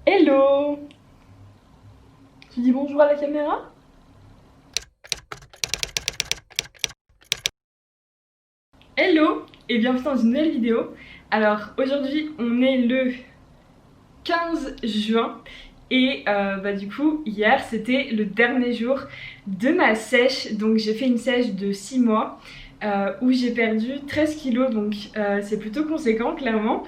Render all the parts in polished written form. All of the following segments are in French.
Hello! Tu dis bonjour à la caméra? Hello! Et bienvenue dans une nouvelle vidéo. Alors aujourd'hui on est le 15 juin et du coup hier c'était le dernier jour de ma sèche. Donc j'ai fait une sèche de 6 mois où j'ai perdu 13 kilos, donc c'est plutôt conséquent clairement.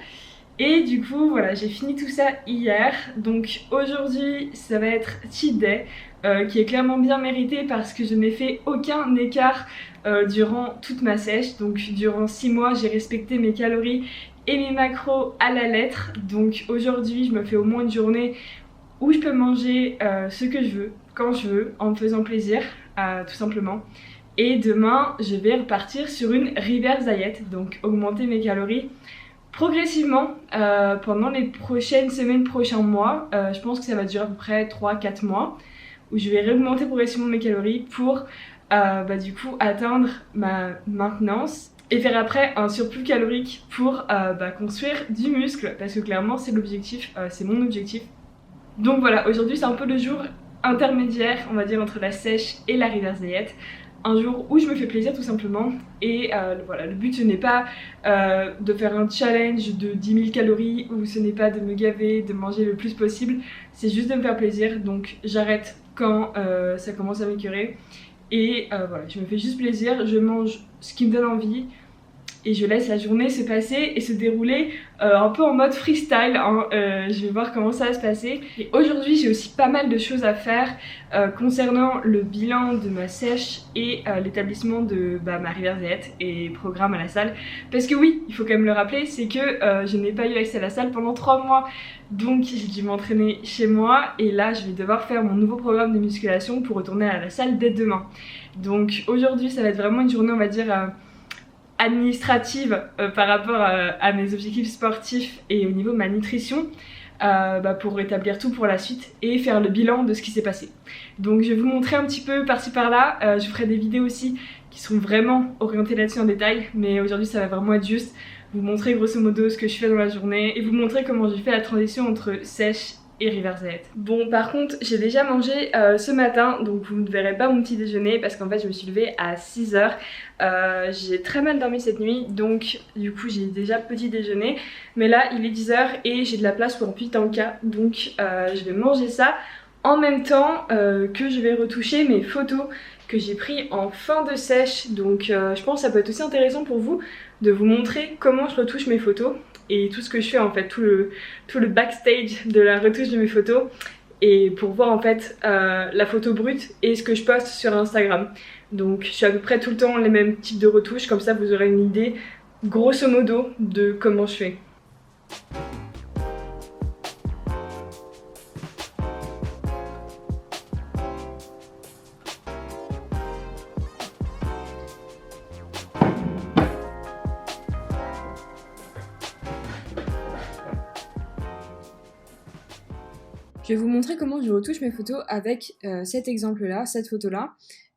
Et du coup, voilà, j'ai fini tout ça hier. Donc aujourd'hui, ça va être cheat day, qui est clairement bien mérité parce que je n'ai fait aucun écart durant toute ma sèche. Donc durant 6 mois, j'ai respecté mes calories et mes macros à la lettre. Donc aujourd'hui, je me fais au moins une journée où je peux manger ce que je veux, quand je veux, en me faisant plaisir, tout simplement. Et demain, je vais repartir sur une reverse diet, donc augmenter mes calories progressivement pendant les prochaines semaines, prochains mois. Je pense que ça va durer à peu près 3-4 mois où je vais réaugmenter progressivement mes calories pour du coup atteindre ma maintenance et faire après un surplus calorique pour construire du muscle, parce que clairement c'est l'objectif, c'est mon objectif. Donc voilà, aujourd'hui c'est un peu le jour intermédiaire, on va dire, entre la sèche et la reverse diet. Un jour où je me fais plaisir tout simplement. Et voilà, le but ce n'est pas de faire un challenge de 10 000 calories, ou ce n'est pas de me gaver, de manger le plus possible. C'est juste de me faire plaisir, donc j'arrête quand ça commence à m'écœurer. Et voilà, je me fais juste plaisir, je mange ce qui me donne envie et je laisse la journée se passer et se dérouler un peu en mode freestyle, hein. Je vais voir comment ça va se passer. Et aujourd'hui j'ai aussi pas mal de choses à faire concernant le bilan de ma sèche et l'établissement de ma reverse diet et programme à la salle. Parce que oui, il faut quand même le rappeler, c'est que je n'ai pas eu accès à la salle pendant 3 mois. Donc j'ai dû m'entraîner chez moi et là je vais devoir faire mon nouveau programme de musculation pour retourner à la salle dès demain. Donc aujourd'hui ça va être vraiment une journée, on va dire, administrative par rapport à mes objectifs sportifs et au niveau de ma nutrition, pour rétablir tout pour la suite et faire le bilan de ce qui s'est passé. Donc je vais vous montrer un petit peu par-ci par-là, je ferai des vidéos aussi qui seront vraiment orientées là-dessus en détail, mais aujourd'hui ça va vraiment être juste vous montrer grosso modo ce que je fais dans la journée et vous montrer comment j'ai fait la transition entre sèche et reverse diet. Bon, par contre j'ai déjà mangé ce matin, donc vous ne verrez pas mon petit déjeuner parce qu'en fait je me suis levée à 6 h. J'ai très mal dormi cette nuit, donc du coup j'ai déjà petit déjeuner. Mais là il est 10 h et j'ai de la place pour un petit tanka, donc je vais manger ça en même temps que je vais retoucher mes photos que j'ai pris en fin de sèche. Donc je pense que ça peut être aussi intéressant pour vous de vous montrer comment je retouche mes photos et tout ce que je fais en fait, tout le backstage de la retouche de mes photos, et pour voir en fait la photo brute et ce que je poste sur Instagram. Donc je suis à peu près tout le temps les mêmes types de retouches, comme ça vous aurez une idée grosso modo de comment je fais. Je vais vous montrer comment je retouche mes photos avec cet exemple-là, cette photo-là.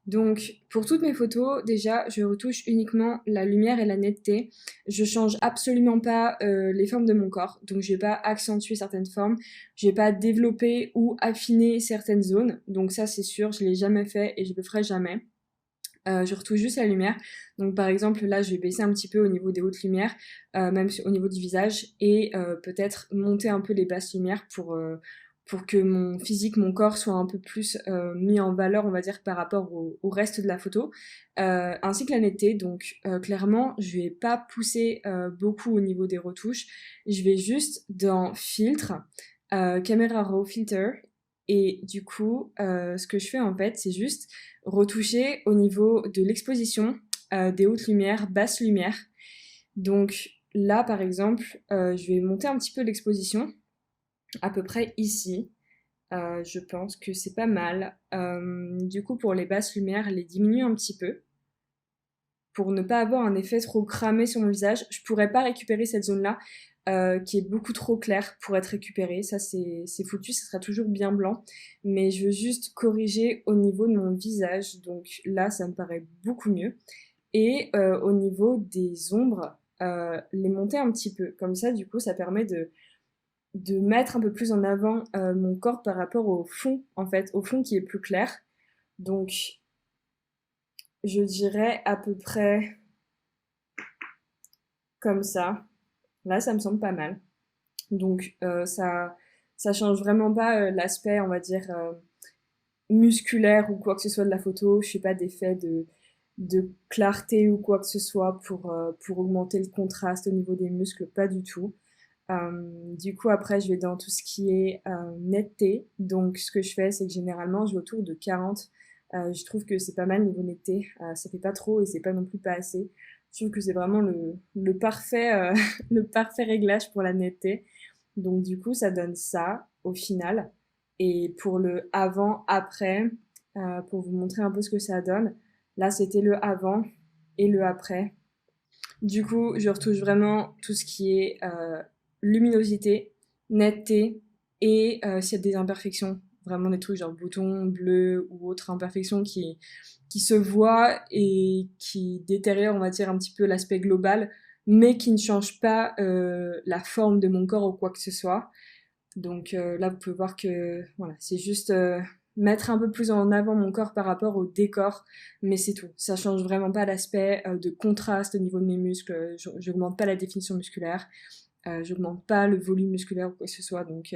Donc pour toutes mes photos, déjà je retouche uniquement la lumière et la netteté. Je change absolument pas les formes de mon corps, donc je vais pas accentuer certaines formes, je vais pas développer ou affiner certaines zones. Donc ça c'est sûr, je l'ai jamais fait et je le ferai jamais. Je retouche juste la lumière. Donc par exemple là je vais baisser un petit peu au niveau des hautes lumières, même au niveau du visage, et peut-être monter un peu les basses lumières pour que mon physique, mon corps soit un peu plus mis en valeur, on va dire, par rapport au reste de la photo, ainsi que la netteté. Donc clairement je vais pas pousser beaucoup au niveau des retouches, je vais juste dans filtre, Camera Raw Filter, et du coup ce que je fais en fait c'est juste retoucher au niveau de l'exposition, des hautes lumières, basses lumières. Donc là par exemple je vais monter un petit peu l'exposition à peu près ici. Je pense que c'est pas mal. Du coup pour les basses lumières, les diminuer un petit peu pour ne pas avoir un effet trop cramé sur mon visage. Je pourrais pas récupérer cette zone-là qui est beaucoup trop claire pour être récupérée. Ça c'est foutu, ça sera toujours bien blanc. Mais je veux juste corriger au niveau de mon visage. Donc là ça me paraît beaucoup mieux. Et au niveau des ombres, les monter un petit peu. Comme ça du coup ça permet de mettre un peu plus en avant mon corps par rapport au fond, en fait, au fond qui est plus clair. Donc, je dirais à peu près comme ça. Là, ça me semble pas mal. Donc, ça change vraiment pas l'aspect, on va dire, musculaire ou quoi que ce soit de la photo. Je fais pas d'effet de clarté ou quoi que ce soit pour augmenter le contraste au niveau des muscles, pas du tout. Du coup, après, je vais dans tout ce qui est netteté. Donc, ce que je fais, c'est que généralement, je vais autour de 40. Je trouve que c'est pas mal niveau netteté. Ça fait pas trop et c'est pas non plus pas assez. Je trouve que c'est vraiment le parfait, le parfait réglage pour la netteté. Donc, du coup, ça donne ça au final. Et pour le avant-après, pour vous montrer un peu ce que ça donne, là, c'était le avant et le après. Du coup, je retouche vraiment tout ce qui est luminosité, netteté et s'il y a des imperfections, vraiment des trucs genre boutons bleus ou autres imperfections qui se voient et qui détériorent, on va dire, un petit peu l'aspect global, mais qui ne changent pas la forme de mon corps ou quoi que ce soit. Donc là, vous pouvez voir que voilà, c'est juste mettre un peu plus en avant mon corps par rapport au décor, mais c'est tout. Ça change vraiment pas l'aspect de contraste au niveau de mes muscles. J'augmente pas la définition musculaire, j'augmente pas le volume musculaire ou quoi que ce soit. Donc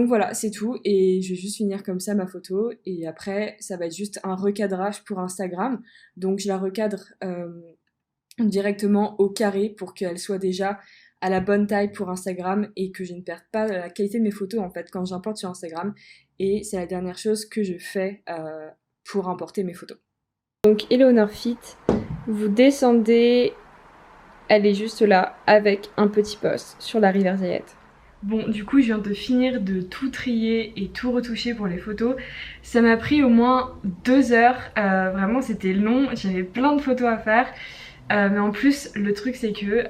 voilà, c'est tout. Et je vais juste finir comme ça ma photo. Et après, ça va être juste un recadrage pour Instagram. Donc je la recadre directement au carré pour qu'elle soit déjà à la bonne taille pour Instagram et que je ne perde pas la qualité de mes photos en fait quand j'importe sur Instagram. Et c'est la dernière chose que je fais pour importer mes photos. Donc Eleanor Fit, vous descendez, elle est juste là avec un petit post sur la rivière Zayette. Bon, du coup, je viens de finir de tout trier et tout retoucher pour les photos. Ça m'a pris au moins 2 heures. Vraiment, c'était long. J'avais plein de photos à faire. Mais en plus, le truc, c'est que,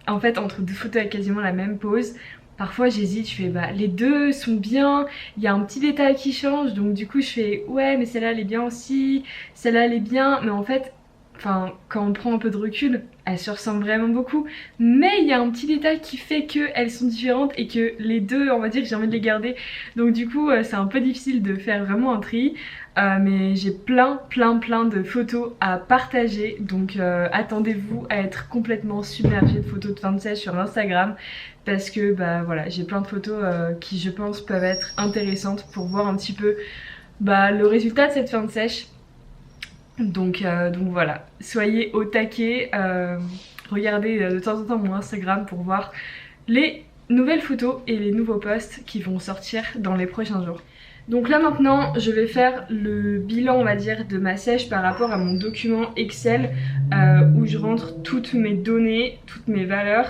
en fait, entre deux photos avec quasiment la même pose, parfois j'hésite. Je fais, bah, les deux sont bien. Il y a un petit détail qui change. Donc, du coup, je fais, ouais, mais celle-là, elle est bien aussi. Celle-là, elle est bien. Mais en fait, enfin, quand on prend un peu de recul, elles se ressemblent vraiment beaucoup. Mais il y a un petit détail qui fait qu'elles sont différentes et que les deux, on va dire que j'ai envie de les garder. Donc du coup, c'est un peu difficile de faire vraiment un tri. Mais j'ai plein de photos à partager. Donc attendez-vous à être complètement submergé de photos de fin de sèche sur Instagram. Parce que bah voilà, j'ai plein de photos qui je pense peuvent être intéressantes pour voir un petit peu bah, le résultat de cette fin de sèche. Donc voilà, soyez au taquet, regardez de temps en temps mon Instagram pour voir les nouvelles photos et les nouveaux posts qui vont sortir dans les prochains jours. Donc là maintenant je vais faire le bilan on va dire de ma sèche par rapport à mon document Excel où je rentre toutes mes données, toutes mes valeurs.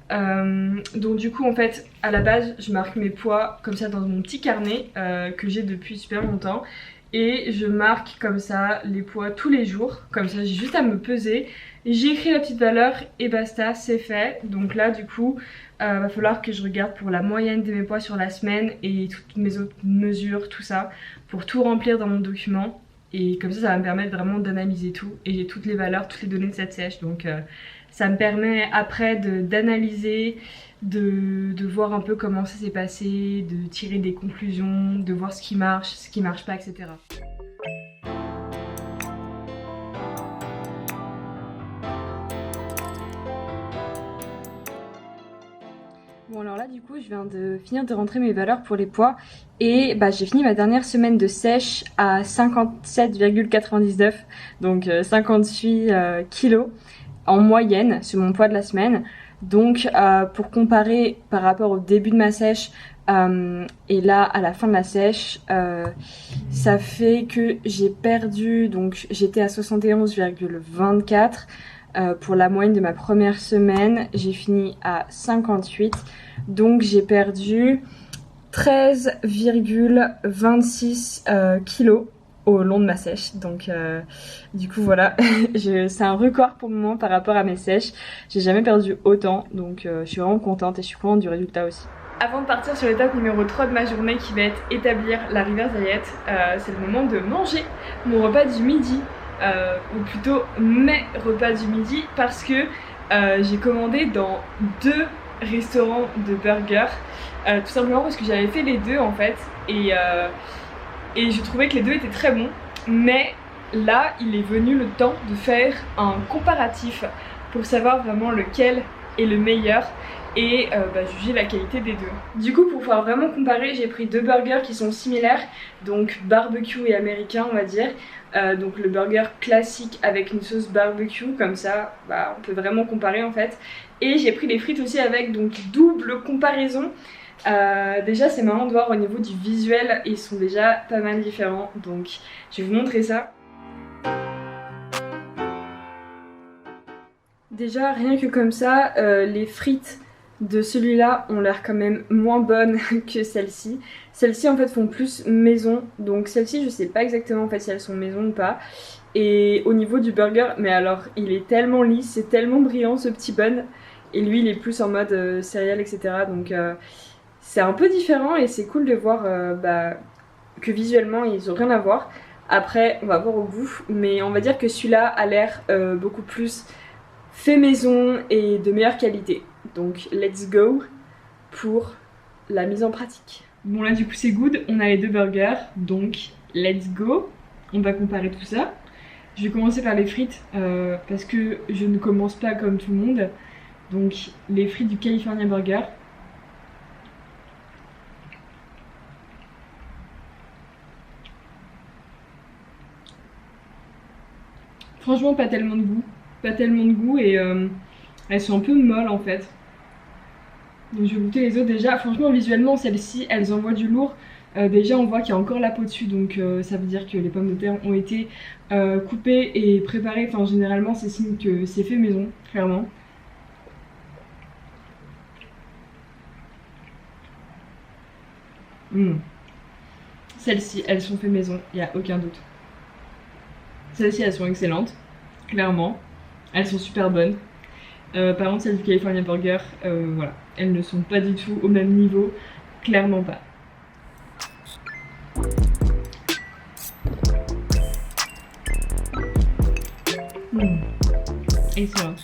Donc du coup en fait à la base je marque mes poids comme ça dans mon petit carnet que j'ai depuis super longtemps. Et je marque comme ça les poids tous les jours, comme ça j'ai juste à me peser, j'écris la petite valeur et basta, c'est fait. Donc là du coup va falloir que je regarde pour la moyenne de mes poids sur la semaine et toutes mes autres mesures, tout ça, pour tout remplir dans mon document. Et comme ça va me permettre vraiment d'analyser tout et j'ai toutes les valeurs, toutes les données de cette sèche. Donc ça me permet après d'analyser, de voir un peu comment ça s'est passé, de tirer des conclusions, de voir ce qui marche pas, etc. Bon alors là du coup je viens de finir de rentrer mes valeurs pour les poids et bah, j'ai fini ma dernière semaine de sèche à 57,99 donc 58 kilos en moyenne sur mon poids de la semaine. Donc pour comparer par rapport au début de ma sèche et là à la fin de la sèche, ça fait que j'ai perdu, donc j'étais à 71,24 pour la moyenne de ma première semaine, j'ai fini à 58, donc j'ai perdu 13,26 kilos au long de ma sèche. Donc du coup voilà, c'est un record pour le moment par rapport à mes sèches. J'ai jamais perdu autant, donc je suis vraiment contente et je suis contente du résultat aussi. Avant de partir sur l'étape numéro 3 de ma journée qui va être établir la rivière Zayette, c'est le moment de manger mon repas du midi. Ou plutôt mes repas du midi parce que j'ai commandé dans 2 restaurant de burgers. Tout simplement parce que j'avais fait les deux en fait et je trouvais que les deux étaient très bons. Mais là, il est venu le temps de faire un comparatif pour savoir vraiment lequel est le meilleur et juger la qualité des deux. Du coup, pour pouvoir vraiment comparer, j'ai pris deux burgers qui sont similaires, donc barbecue et américain on va dire. Donc le burger classique avec une sauce barbecue, comme ça on peut vraiment comparer en fait. Et j'ai pris les frites aussi avec, donc double comparaison. Déjà c'est marrant de voir au niveau du visuel, ils sont déjà pas mal différents, donc je vais vous montrer ça. Déjà rien que comme ça, les frites de celui-là ont l'air quand même moins bonnes que celles-ci. Celles-ci en fait font plus maison, donc celles-ci je sais pas exactement en fait si elles sont maison ou pas. Et au niveau du burger, mais alors il est tellement lisse, c'est tellement brillant ce petit bun. Et lui il est plus en mode céréales etc. Donc c'est un peu différent et c'est cool de voir que visuellement ils ont rien à voir. Après on va voir au goût, mais on va dire que celui-là a l'air beaucoup plus fait maison et de meilleure qualité. Donc let's go pour la mise en pratique. Bon là du coup c'est good, on a les deux burgers, donc let's go. On va comparer tout ça. Je vais commencer par les frites parce que je ne commence pas comme tout le monde. Donc les frites du California Burger. Franchement pas tellement de goût. Pas tellement de goût et elles sont un peu molles en fait. Donc je vais goûter les autres déjà. Franchement visuellement celles-ci elles envoient du lourd. Déjà on voit qu'il y a encore la peau dessus, donc ça veut dire que les pommes de terre ont été coupées et préparées. Enfin généralement c'est signe que c'est fait maison, clairement. Celles-ci elles sont fait maison, il n'y a aucun doute. Celles-ci elles sont excellentes, clairement. Elles sont super bonnes. Par contre celles du California Burger, voilà, elles ne sont pas du tout au même niveau, clairement pas. Excellent.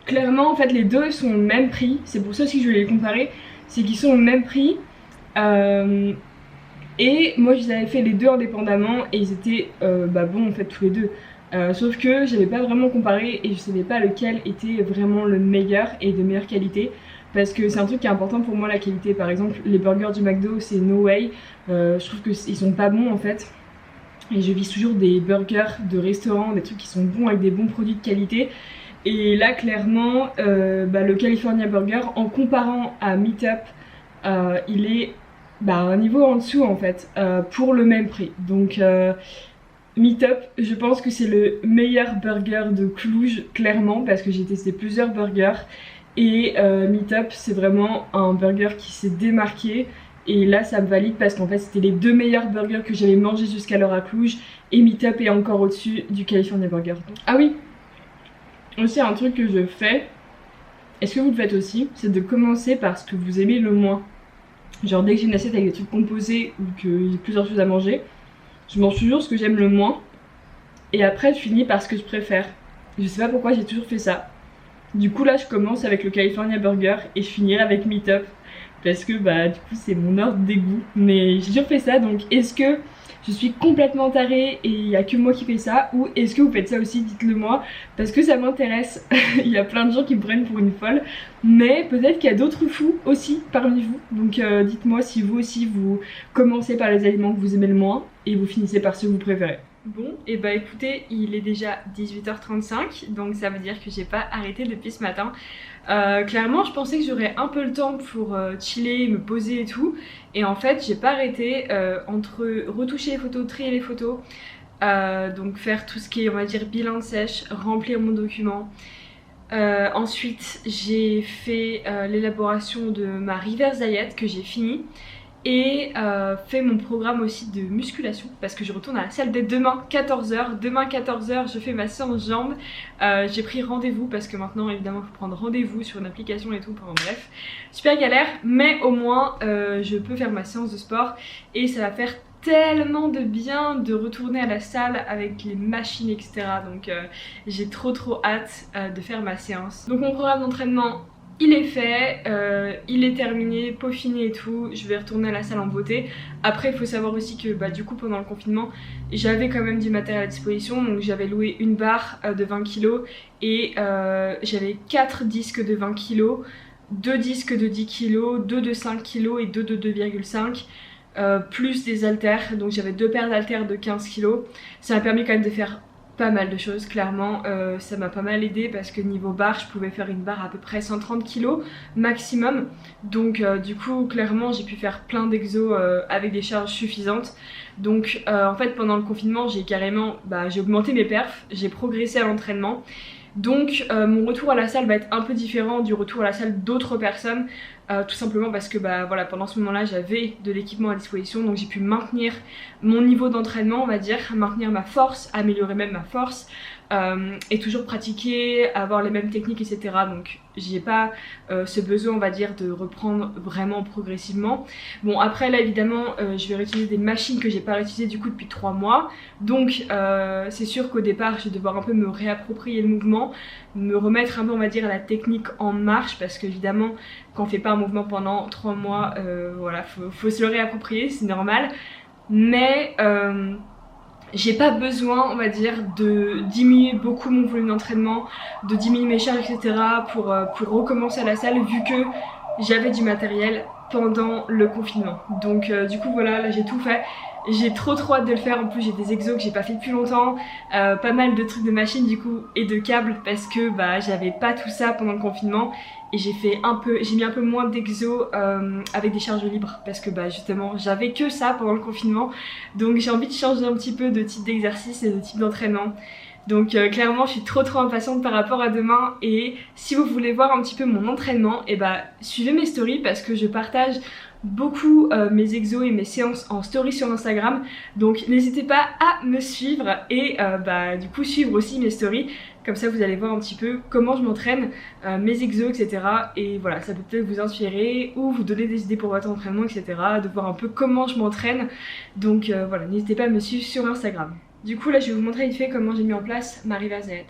Clairement en fait les deux sont au même prix, c'est pour ça aussi que je vais les comparer, c'est qu'ils sont au même prix. Et moi je les avais fait les deux indépendamment et ils étaient bons en fait tous les deux. Sauf que j'avais pas vraiment comparé et je savais pas lequel était vraiment le meilleur et de meilleure qualité. Parce que c'est un truc qui est important pour moi, la qualité. Par exemple les burgers du McDo c'est no way, je trouve qu'ils sont pas bons en fait. Et je vise toujours des burgers de restaurant, des trucs qui sont bons avec des bons produits de qualité. Et là clairement le California Burger en comparant à Meat Up il est un niveau en dessous en fait pour le même prix. Donc Meat Up je pense que c'est le meilleur burger de Cluj clairement, parce que j'ai testé plusieurs burgers et Meat Up c'est vraiment un burger qui s'est démarqué. Et là ça me valide parce qu'en fait c'était les deux meilleurs burgers que j'avais mangés jusqu'alors à Cluj. Et Meat Up est encore au-dessus du California Burger. Ah oui, aussi un truc que je fais, est-ce que vous le faites aussi, c'est de commencer par ce que vous aimez le moins. Genre dès que j'ai une assiette avec des trucs composés ou que j'ai plusieurs choses à manger, je mange toujours ce que j'aime le moins et après je finis par ce que je préfère. Je sais pas pourquoi j'ai toujours fait ça. Du coup là je commence avec le California Burger et je finirai avec Meat Up parce que du coup c'est mon ordre des goûts. Mais j'ai toujours fait ça, donc est-ce que je suis complètement tarée et il n'y a que moi qui fais ça, ou est-ce que vous faites ça aussi? Dites-le moi parce que ça m'intéresse. Il y a plein de gens qui me prennent pour une folle, mais peut-être qu'il y a d'autres fous aussi parmi vous, donc dites-moi si vous aussi vous commencez par les aliments que vous aimez le moins et vous finissez par ceux que vous préférez. Bon, et écoutez, il est déjà 18h35, donc ça veut dire que j'ai pas arrêté depuis ce matin. Clairement je pensais que j'aurais un peu le temps pour chiller, me poser et tout, et en fait j'ai pas arrêté entre retoucher les photos, trier les photos, donc faire tout ce qui est on va dire bilan de sèche, remplir mon document. Ensuite j'ai fait l'élaboration de ma reverse diet que j'ai fini. et fait mon programme aussi de musculation parce que je retourne à la salle dès demain 14h. Demain 14h je fais ma séance jambes. J'ai pris rendez-vous parce que maintenant évidemment il faut prendre rendez-vous sur une application et tout, enfin bref. Super galère, mais au moins je peux faire ma séance de sport et ça va faire tellement de bien de retourner à la salle avec les machines etc. Donc j'ai trop hâte de faire ma séance. Donc mon programme d'entraînement il est fait, il est terminé, peaufiné et tout, je vais retourner à la salle en beauté. Après il faut savoir aussi que du coup pendant le confinement j'avais quand même du matériel à disposition, donc j'avais loué une barre de 20 kg et j'avais 4 disques de 20 kg, 2 disques de 10 kg, 2 de 5 kg et 2 de 2,5 plus des haltères, donc j'avais 2 paires d'haltères de 15 kg. Ça m'a permis quand même de faire pas mal de choses, clairement. Ça m'a pas mal aidé parce que niveau barre je pouvais faire une barre à peu près 130 kg maximum, donc du coup clairement j'ai pu faire plein d'exos avec des charges suffisantes. Donc en fait pendant le confinement j'ai carrément j'ai augmenté mes perfs, j'ai progressé à l'entraînement. Donc mon retour à la salle va être un peu différent du retour à la salle d'autres personnes, tout simplement parce que voilà, pendant ce moment là j'avais de l'équipement à disposition, donc j'ai pu maintenir mon niveau d'entraînement, on va dire, maintenir ma force, améliorer même ma force, et toujours pratiquer, avoir les mêmes techniques etc. Donc j'ai pas ce besoin on va dire de reprendre vraiment progressivement. Bon après là évidemment je vais réutiliser des machines que j'ai pas réutilisées du coup depuis 3 mois, donc c'est sûr qu'au départ je vais devoir un peu me réapproprier le mouvement, me remettre un peu on va dire la technique en marche, parce qu'évidemment quand on fait pas un mouvement pendant 3 mois voilà, faut se le réapproprier, c'est normal. Mais j'ai pas besoin, on va dire, de diminuer beaucoup mon volume d'entraînement, de diminuer mes charges, etc. pour recommencer à la salle, vu que j'avais du matériel pendant le confinement. Donc du coup voilà, là j'ai tout fait. J'ai trop hâte de le faire. En plus j'ai des exos que j'ai pas fait depuis longtemps, pas mal de trucs de machine du coup et de câbles parce que j'avais pas tout ça pendant le confinement. Et j'ai mis un peu moins d'exos avec des charges libres parce que justement j'avais que ça pendant le confinement, donc j'ai envie de changer un petit peu de type d'exercice et de type d'entraînement. Donc clairement je suis trop impatiente par rapport à demain, et si vous voulez voir un petit peu mon entraînement, suivez mes stories parce que je partage beaucoup mes exos et mes séances en story sur Instagram, donc n'hésitez pas à me suivre et du coup suivre aussi mes stories, comme ça vous allez voir un petit peu comment je m'entraîne, mes exos etc. Et voilà, ça peut peut-être vous inspirer ou vous donner des idées pour votre entraînement etc, de voir un peu comment je m'entraîne. Donc voilà, n'hésitez pas à me suivre sur Instagram. Du coup là je vais vous montrer vite fait comment j'ai mis en place ma reverse diet.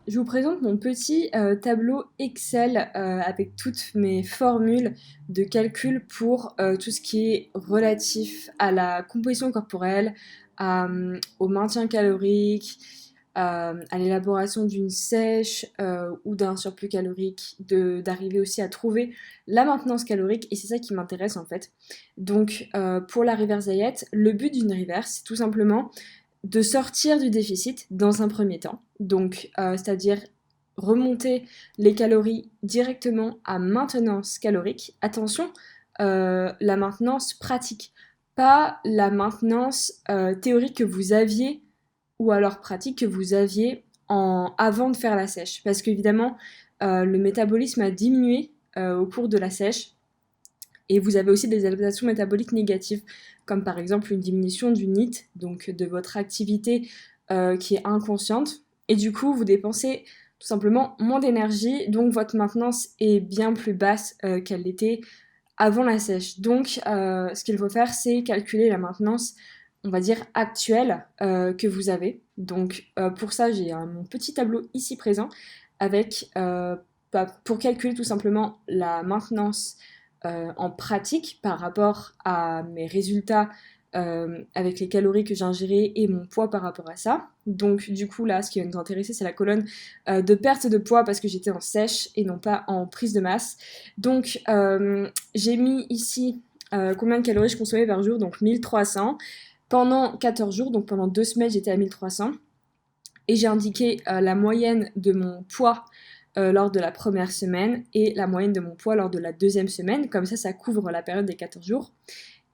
Je vous présente mon petit tableau Excel avec toutes mes formules de calcul pour tout ce qui est relatif à la composition corporelle, au maintien calorique, à l'élaboration d'une sèche ou d'un surplus calorique, d'arriver aussi à trouver la maintenance calorique, et c'est ça qui m'intéresse en fait. Donc pour la reverse diet, le but d'une reverse c'est tout simplement de sortir du déficit dans un premier temps, donc c'est-à-dire remonter les calories directement à maintenance calorique. Attention, la maintenance pratique, pas la maintenance théorique que vous aviez ou alors pratique que vous aviez avant de faire la sèche, parce qu'évidemment le métabolisme a diminué au cours de la sèche. Et vous avez aussi des adaptations métaboliques négatives, comme par exemple une diminution du NEAT, donc de votre activité qui est inconsciente. Et du coup, vous dépensez tout simplement moins d'énergie, donc votre maintenance est bien plus basse qu'elle l'était avant la sèche. Donc, ce qu'il faut faire, c'est calculer la maintenance, on va dire, actuelle que vous avez. Donc, pour ça, j'ai mon petit tableau ici présent avec, pour calculer tout simplement la maintenance en pratique par rapport à mes résultats avec les calories que j'ai ingérées et mon poids par rapport à ça. Donc du coup là, ce qui va nous intéresser, c'est la colonne de perte de poids parce que j'étais en sèche et non pas en prise de masse. Donc j'ai mis ici combien de calories je consommais par jour, donc 1300 pendant 14 jours, donc pendant 2 semaines j'étais à 1300, et j'ai indiqué la moyenne de mon poids lors de la première semaine et la moyenne de mon poids lors de la deuxième semaine. Comme ça couvre la période des 14 jours.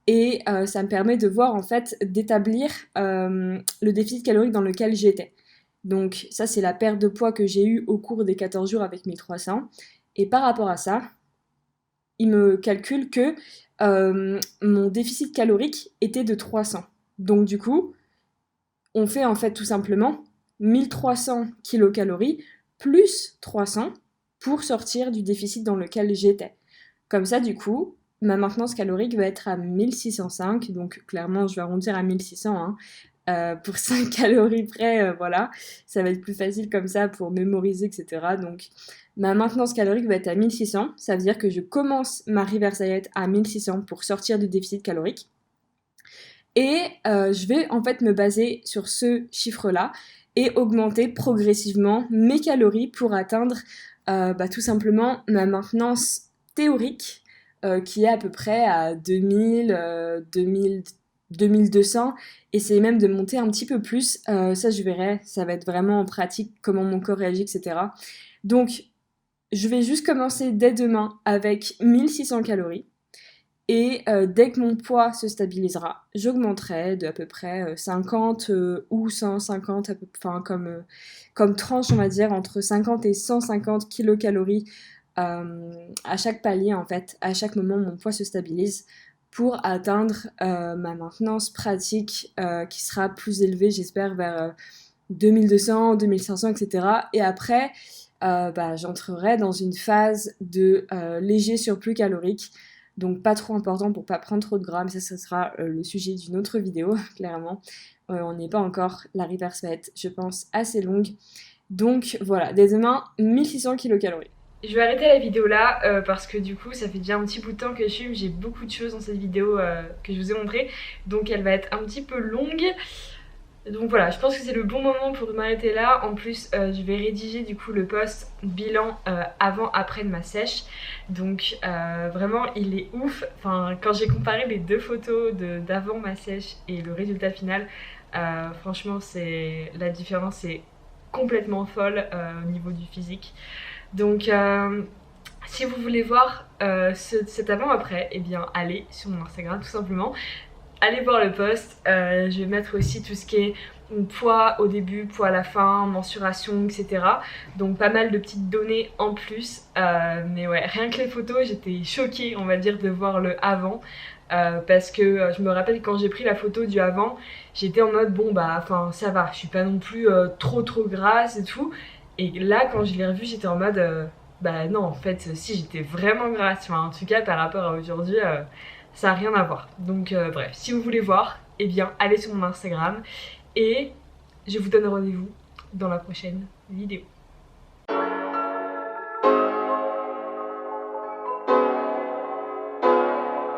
Et ça me permet de voir, en fait, d'établir le déficit calorique dans lequel j'étais. Donc ça, c'est la perte de poids que j'ai eue au cours des 14 jours avec 1300. Et par rapport à ça, il me calcule que mon déficit calorique était de 300. Donc du coup, on fait en fait tout simplement 1300 kilocalories plus 300 pour sortir du déficit dans lequel j'étais. Comme ça, du coup, ma maintenance calorique va être à 1605, donc clairement, je vais arrondir à 1600, hein. Pour 5 calories près, voilà, ça va être plus facile comme ça pour mémoriser, etc. Donc, ma maintenance calorique va être à 1600, ça veut dire que je commence ma reverse diet à 1600 pour sortir du déficit calorique. Et je vais en fait me baser sur ce chiffre-là et augmenter progressivement mes calories pour atteindre tout simplement ma maintenance théorique qui est à peu près à 2000, 2000, 2200, essayer même de monter un petit peu plus. Ça, je verrai, ça va être vraiment en pratique comment mon corps réagit, etc. Donc, je vais juste commencer dès demain avec 1600 calories. Et dès que mon poids se stabilisera, j'augmenterai de à peu près 50 ou 150, enfin comme tranche, on va dire, entre 50 et 150 kilocalories à chaque palier, en fait, à chaque moment où mon poids se stabilise, pour atteindre ma maintenance pratique qui sera plus élevée, j'espère, vers 2200, 2500, etc. Et après, j'entrerai dans une phase de léger surplus calorique, donc pas trop important pour pas prendre trop de gras, mais ça sera le sujet d'une autre vidéo, clairement. On n'y est pas encore, la reverse va être, je pense, assez longue. Donc voilà, dès demain, 1600 kilocalories. Je vais arrêter la vidéo là parce que du coup ça fait déjà un petit bout de temps que je filme, j'ai beaucoup de choses dans cette vidéo que je vous ai montré, donc elle va être un petit peu longue. Donc voilà, je pense que c'est le bon moment pour m'arrêter là. En plus, je vais rédiger du coup le post bilan avant-après de ma sèche. Donc vraiment, il est ouf. Enfin, quand j'ai comparé les deux photos d'avant ma sèche et le résultat final, franchement, la différence est complètement folle au niveau du physique. Donc si vous voulez voir cet avant-après, eh bien allez sur mon Instagram tout simplement. Allez voir le post, je vais mettre aussi tout ce qui est poids au début, poids à la fin, mensuration, etc. Donc pas mal de petites données en plus. Mais ouais, rien que les photos, j'étais choquée, on va dire, de voir le avant. Parce que je me rappelle quand j'ai pris la photo du avant, j'étais en mode bon bah enfin ça va, je suis pas non plus trop grasse et tout. Et là quand je l'ai revu, j'étais en mode bah non en fait si j'étais vraiment grasse, enfin en tout cas par rapport à aujourd'hui ça n'a rien à voir. Donc bref, si vous voulez voir, eh bien allez sur mon Instagram et je vous donne rendez-vous dans la prochaine vidéo.